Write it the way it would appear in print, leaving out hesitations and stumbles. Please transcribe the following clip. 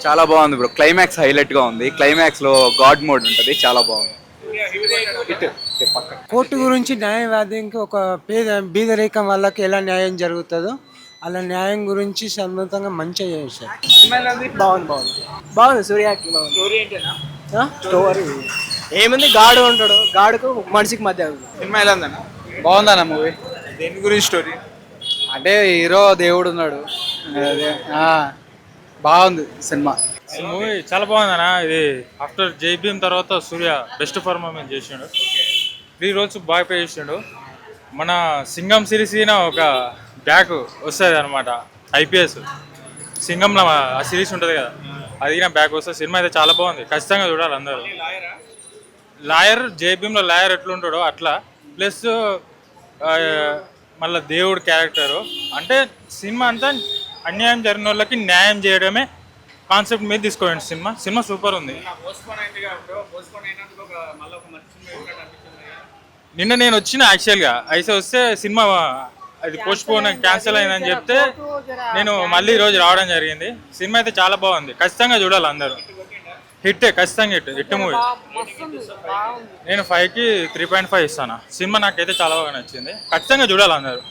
చాలా బాగుంది bro. Climax highlight గా ఉంది. క్లైమాక్స్ లో గాడ్ మోడ్ ఉంటది, చాలా బాగుంది. హిట్ పక్క. కోర్టు గురించి న్యాయవాదికి ఒక బీదరికం వాళ్ళకి ఎలా న్యాయం జరుగుతుందో అలా న్యాయం గురించి సమర్థంగా మంచిగా చేశారు. బాగుంది బాగుంది బాగుంది. సూర్యకి బాగుంది. స్టోరీ ఏంటన్నా? స్టోరీ ఏముంది, గాడు ఉంటాడు, గాడుకు మనిషికి మధ్య ఉంది. సినిమా ఎలా ఉందన్న? బాగుందన్న మూవీ. దేని గురించి స్టోరీ? అంటే హీరో దేవుడు ఉన్నాడు. అదే బాగుంది సినిమా. ఈ మూవీ చాలా బాగుందన్న. ఇది ఆఫ్టర్ జై భీమ్ తర్వాత సూర్య బెస్ట్ పర్ఫార్మెన్స్ చేసిండు. 3 roles బాగా ప్లే చేసిండు. మన సింగం సిరీస్ ఒక బ్యాక్ వస్తుంది అనమాట. ఐపీఎస్ సింగంలో ఆ సిరీస్ ఉంటుంది కదా, అది బ్యాక్ వస్తుంది. సినిమా అయితే చాలా బాగుంది, ఖచ్చితంగా చూడాలి అందరూ. లాయర్ జై భీమ్లో లాయర్ ఎట్లుంటాడో అట్లా, ప్లస్ మళ్ళీ దేవుడు క్యారెక్టరు. అంటే సినిమా అంతా అన్యాయం జరిగిన వాళ్ళకి న్యాయం చేయడమే కాన్సెప్ట్ మీద తీసుకోండి. సినిమా సూపర్ ఉంది. నిన్న నేను వచ్చిన యాక్చువల్గా అయితే వస్తే సినిమా అది పోస్ట్ పోన్ క్యాన్సిల్ అయిందని చెప్తే నేను మళ్ళీ ఈరోజు రావడం జరిగింది. సినిమా అయితే చాలా బాగుంది, ఖచ్చితంగా చూడాలి అందరూ. హిట్, ఖచ్చితంగా హిట్ మూవీ. నేను 5కి 3.5 ఇస్తాను. సినిమా నాకైతే చాలా బాగా నచ్చింది, ఖచ్చితంగా చూడాలి అందరూ.